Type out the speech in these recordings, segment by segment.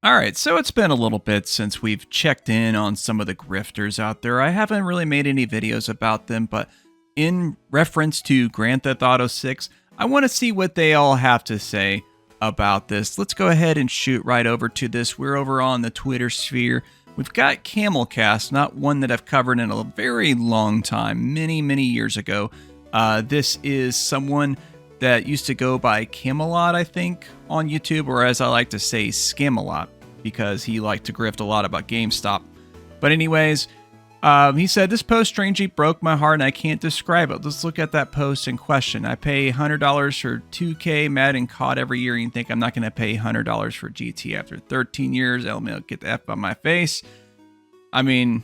All right, so it's been a little bit since we've checked in on some of the grifters out there. I haven't really made any videos about them, but in reference to Grand Theft Auto 6, I want to see what they all have to say about this. Let's go ahead and shoot right over to this. We're over on the Twitter sphere. We've got Camelcast, not one that I've covered in a very long time, many years ago. This is someone that used to go by Camelot, I think, on YouTube, or as I like to say, Scamelot, because he liked to grift a lot about GameStop. But anyways, he said, this post strangely broke my heart and I can't describe it. Let's look at that post in question. I pay $100 for 2K, Madden, COD every year. You think I'm not going to pay $100 for GT after 13 years? LMAO, get the F on my face. I mean,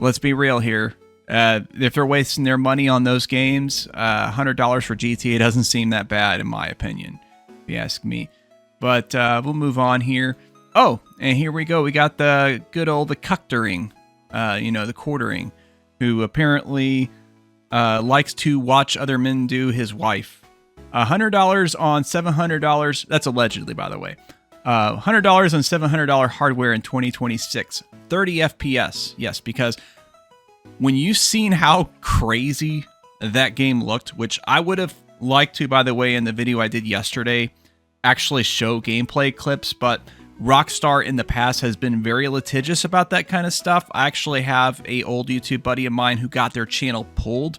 let's be real here. If they're wasting their money on those games, $100 for GTA doesn't seem that bad, in my opinion, if you ask me. But we'll move on here. Oh, and here we go. We got the good old TheQuartering, TheQuartering, who apparently likes to watch other men do his wife. $100 on $700. That's allegedly, by the way. $100 on $700 hardware in 2026. 30 FPS. Yes, because when you've seen how crazy that game looked, which I would have liked to, by the way, in the video I did yesterday, actually show gameplay clips, but Rockstar in the past has been very litigious about that kind of stuff. I actually have a old YouTube buddy of mine who got their channel pulled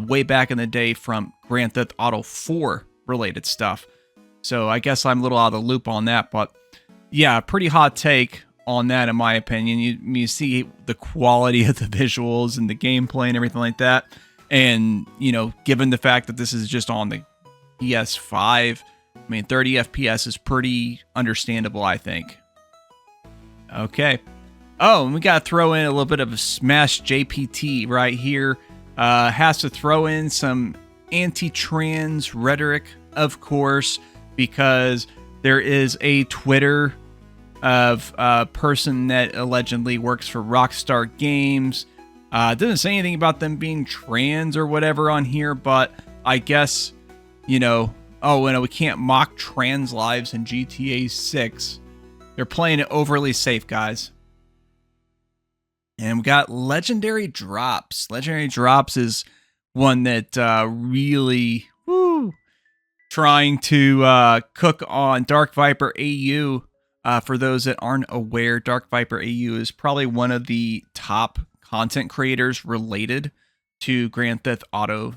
way back in the day from Grand Theft Auto 4 related stuff. So I guess I'm a little out of the loop on that, but yeah, pretty hot take on that in my opinion. You see the quality of the visuals and the gameplay and everything like that. And, given the fact that this is just on the PS5, I mean, 30 FPS is pretty understandable, I think. Okay. Oh, and we got to throw in a little bit of a SmashJT right here. Has to throw in some anti-trans rhetoric, of course, because there is a Twitter of a person that allegedly works for Rockstar Games. Doesn't say anything about them being trans or whatever on here, but I guess, oh, and we can't mock trans lives in GTA 6. They're playing it overly safe, guys. And we got Legendary Drops. Legendary Drops is one that really trying to cook on Dark Viper AU. For those that aren't aware, Dark Viper AU is probably one of the top content creators related to Grand Theft Auto,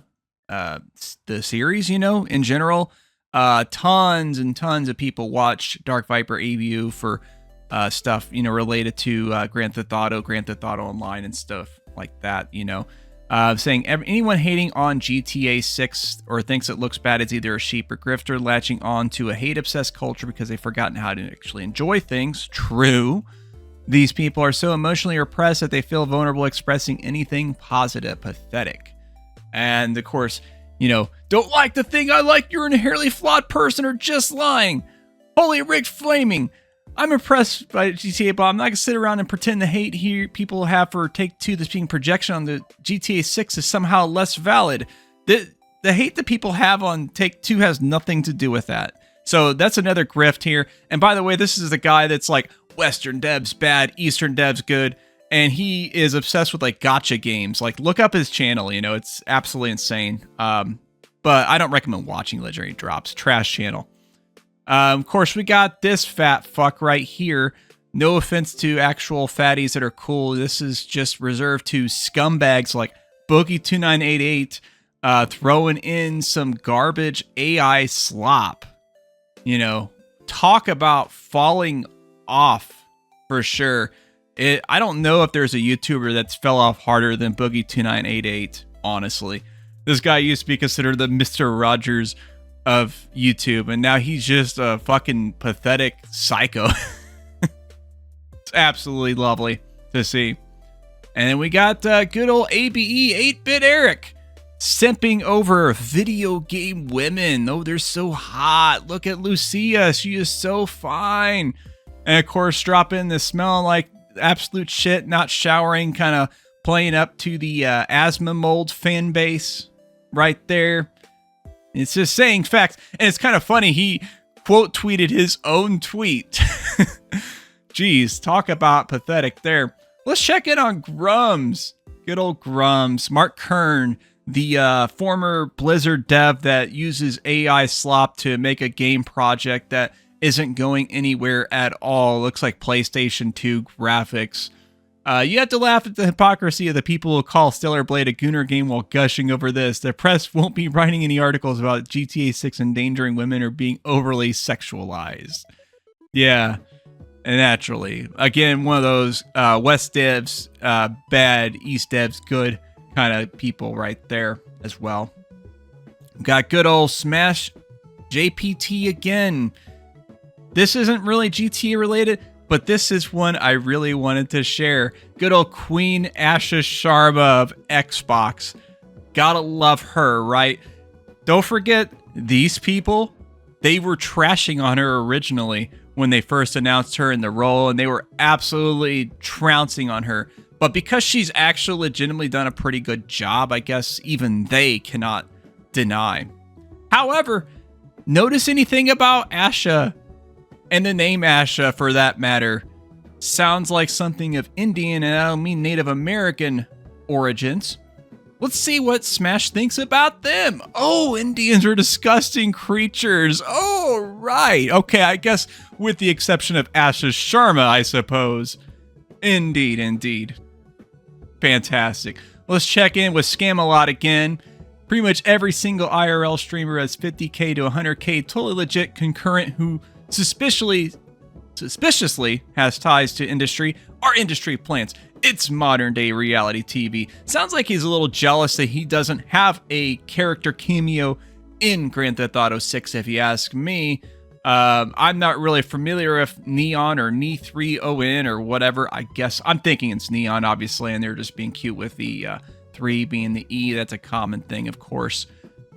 the series, in general. Tons and tons of people watch Dark Viper AU for stuff, related to Grand Theft Auto Online and stuff like that, saying anyone hating on GTA 6 or thinks it looks bad is either a sheep or grifter, latching on to a hate-obsessed culture because they've forgotten how to actually enjoy things. True. These people are so emotionally repressed that they feel vulnerable expressing anything positive. Pathetic. And, of course, don't like the thing I like, you're an inherently flawed person or just lying. Holy Rick Flaming. I'm impressed by GTA, but I'm not going to sit around and pretend the hate here people have for Take-Two that's being projection on the GTA 6 is somehow less valid. The hate that people have on Take-Two has nothing to do with that. So that's another grift here. And by the way, this is the guy that's like, Western devs bad, Eastern devs good. And he is obsessed with like gotcha games. Like, look up his channel, it's absolutely insane. But I don't recommend watching Legendary Drops. Trash channel. Of course, we got this fat fuck right here. No offense to actual fatties that are cool. This is just reserved to scumbags like Boogie2988 throwing in some garbage AI slop. Talk about falling off for sure. I don't know if there's a YouTuber that's fell off harder than Boogie2988, honestly. This guy used to be considered the Mr. Rogers of YouTube, and now he's just a fucking pathetic psycho. It's absolutely lovely to see. And then we got good old ABE 8-Bit Eric simping over video game women. Oh, they're so hot. Look at Lucia. She is so fine. And of course, drop in the smelling like absolute shit, not showering, kind of playing up to the asthma mold fan base right there. It's just saying facts. And it's kind of funny. He quote tweeted his own tweet. Geez, talk about pathetic there. Let's check in on Grummz. Good old Grummz. Mark Kern, the former Blizzard dev that uses AI slop to make a game project that isn't going anywhere at all. Looks like PlayStation 2 graphics. You have to laugh at the hypocrisy of the people who call Stellar Blade a Gooner game while gushing over this. The press won't be writing any articles about GTA 6 endangering women or being overly sexualized. Yeah, naturally. Again, one of those West devs bad, East devs good kind of people right there as well. Got good old SmashJT again. This isn't really GTA related, but this is one I really wanted to share. Good old Queen Asha Sharma of Xbox. Gotta love her, right? Don't forget, these people, they were trashing on her originally when they first announced her in the role, and they were absolutely trouncing on her. But because she's actually legitimately done a pretty good job, I guess even they cannot deny. However, notice anything about Asha? And the name Asha, for that matter, sounds like something of Indian, and I don't mean Native American origins. Let's see what Smash thinks about them. Oh, Indians are disgusting creatures. Oh, right. Okay, I guess with the exception of Asha Sharma, I suppose. Indeed, indeed. Fantastic. Let's check in with Scamalot again. Pretty much every single IRL streamer has 50k to 100k totally legit concurrent who suspiciously has ties to industry, our industry plants. It's modern day reality TV. Sounds like he's a little jealous that he doesn't have a character cameo in Grand Theft Auto 6, if you ask me. I'm not really familiar with Neon or Ne3ON or whatever. I guess I'm thinking it's Neon, obviously, and they're just being cute with the 3 being the E. That's a common thing, of course.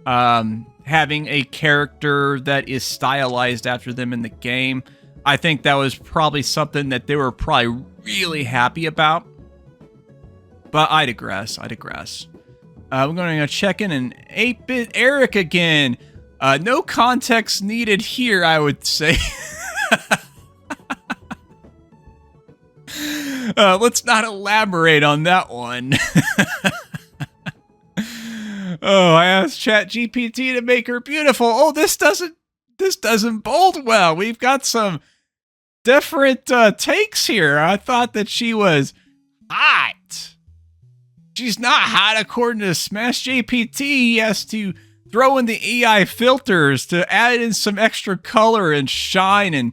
Having a character that is stylized after them in the game, I think that was probably something that they were probably really happy about. But I digress. We're going to check in an 8-bit Eric again. No context needed here, I would say. Let's not elaborate on that one. Oh, I asked ChatGPT to make her beautiful. Oh, this doesn't bode well. We've got some different takes here. I thought that she was hot. She's not hot according to SmashJT. He has to throw in the AI filters to add in some extra color and shine and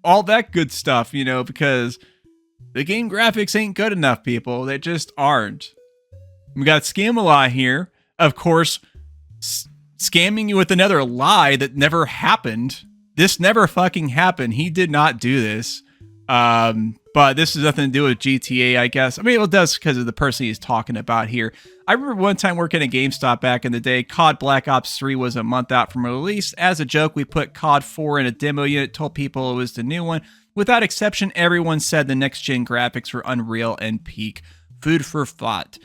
all that good stuff, you know, because the game graphics ain't good enough, people. They just aren't. We got Scamalot here, of course, scamming you with another lie that never happened. This never fucking happened. He did not do this. But this has nothing to do with GTA, I guess. I mean, it does because of the person he's talking about here. I remember one time working at GameStop back in the day. COD Black Ops 3 was a month out from release. As a joke, we put COD 4 in a demo unit, told people it was the new one. Without exception, everyone said the next-gen graphics were unreal and peak. Food for thought.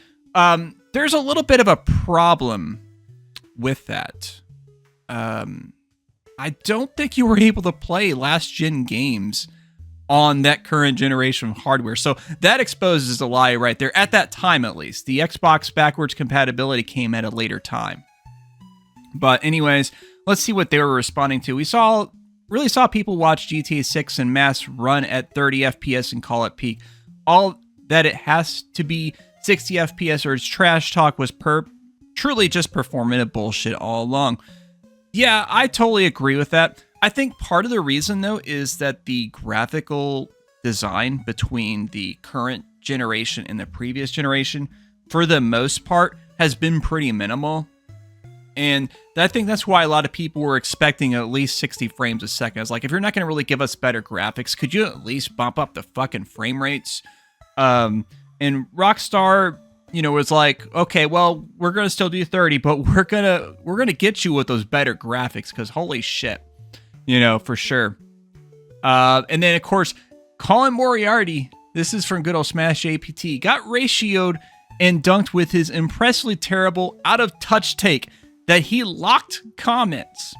There's a little bit of a problem with that. I don't think you were able to play last-gen games on that current generation of hardware. So that exposes a lie right there, at that time at least. The Xbox backwards compatibility came at a later time. But anyways, let's see what they were responding to. We really saw people watch GTA 6 and mass run at 30 FPS and call it peak. All that it has to be 60 FPS or its trash talk was truly just performative bullshit all along. Yeah, I totally agree with that. I think part of the reason, though, is that the graphical design between the current generation and the previous generation, for the most part, has been pretty minimal. And I think that's why a lot of people were expecting at least 60 frames a second. I was like, if you're not going to really give us better graphics, could you at least bump up the fucking frame rates? And Rockstar, you know, was like, okay, well, we're going to still do 30, but we're going to get you with those better graphics, because holy shit. You know, for sure. And then, of course, Colin Moriarty, this is from good old SmashJT, got ratioed and dunked with his impressively terrible, out-of-touch take that he locked comments.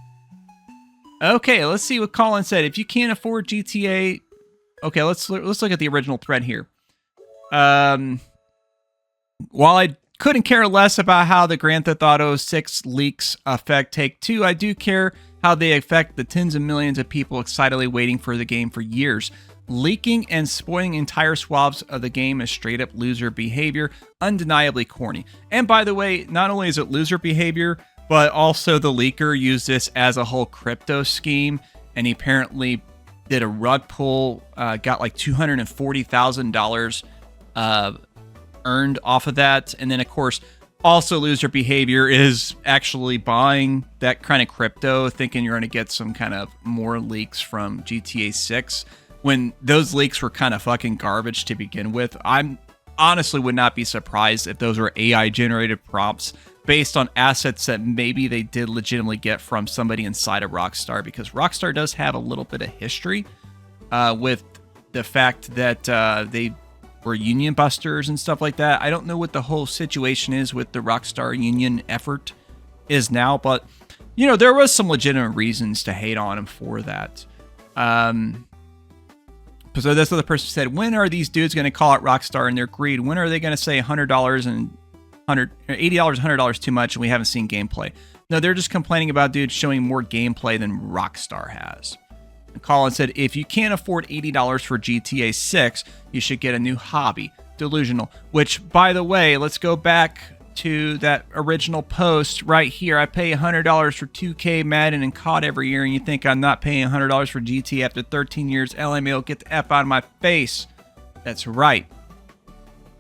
Okay, let's see what Colin said. If you can't afford GTA okay, let's look at the original thread here. While I couldn't care less about how the Grand Theft Auto 6 leaks affect Take-Two, I do care how they affect the tens of millions of people excitedly waiting for the game for years. Leaking and spoiling entire swaths of the game is straight up loser behavior, undeniably corny. And by the way, not only is it loser behavior, but also the leaker used this as a whole crypto scheme, and he apparently did a rug pull, got like $240,000 earned off of that. And then, of course, also loser behavior is actually buying that kind of crypto, thinking you're going to get some kind of more leaks from GTA 6, when those leaks were kind of fucking garbage to begin with. I'm honestly would not be surprised if those were AI-generated prompts based on assets that maybe they did legitimately get from somebody inside of Rockstar, because Rockstar does have a little bit of history with the fact that they were union busters and stuff like that. I don't know what the whole situation is with the Rockstar union effort is now, but, you know, there was some legitimate reasons to hate on him for that. So this other person said, when are these dudes going to call out Rockstar and their greed? When are they going to say $100 and $80, $100 too much and we haven't seen gameplay? No, they're just complaining about dudes showing more gameplay than Rockstar has. And Colin said, if you can't afford $80 for GTA 6, you should get a new hobby. Delusional. Which, by the way, let's go back to that original post right here. I pay $100 for 2K, Madden, and COD every year, and you think I'm not paying $100 for GT after 13 years? LMAO, get the F out of my face. That's right.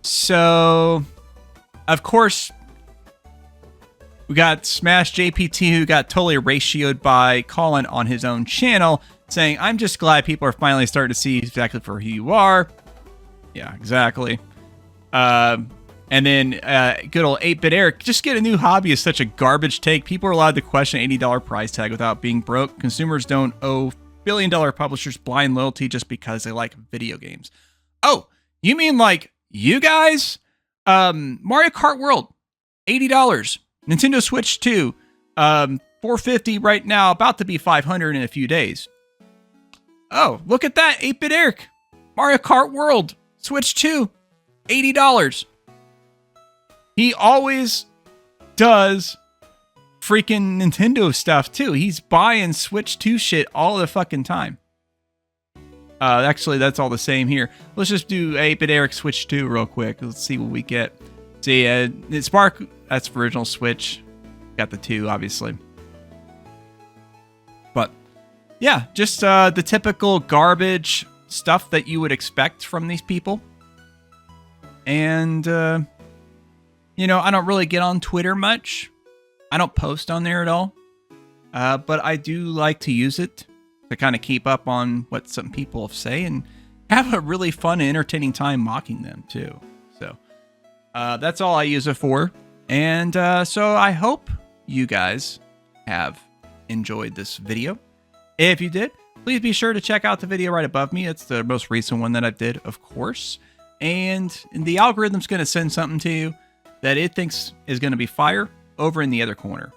So, of course, we got SmashJT, who got totally ratioed by Colin on his own channel, saying, I'm just glad people are finally starting to see exactly for who you are. Yeah, exactly. And then good old 8-Bit Eric, just get a new hobby is such a garbage take. People are allowed to question $80 price tag without being broke. Consumers don't owe billion-dollar publishers blind loyalty just because they like video games. Oh, you mean like you guys? Mario Kart World, $80. Nintendo Switch 2, $450 right now, about to be $500 in a few days. Oh, look at that, 8-Bit Eric. Mario Kart World, Switch 2, $80. He always does freaking Nintendo stuff, too. He's buying Switch 2 shit all the fucking time. Actually, that's all the same here. Let's just do 8-Bit Eric Switch 2 real quick. Let's see what we get. See, Spark, that's the original Switch. Got the 2, obviously. But, yeah, just the typical garbage stuff that you would expect from these people. And, you know, I don't really get on Twitter much. I don't post on there at all. But I do like to use it to kind of keep up on what some people say and have a really fun and entertaining time mocking them, too. So, that's all I use it for. And so I hope you guys have enjoyed this video. If you did, please be sure to check out the video right above me. It's the most recent one that I did, of course. And the algorithm's going to send something to you that it thinks is going to be fire over in the other corner.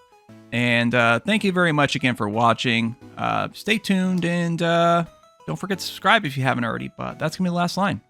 And thank you very much again for watching. Stay tuned and don't forget to subscribe if you haven't already. But that's going to be the last line.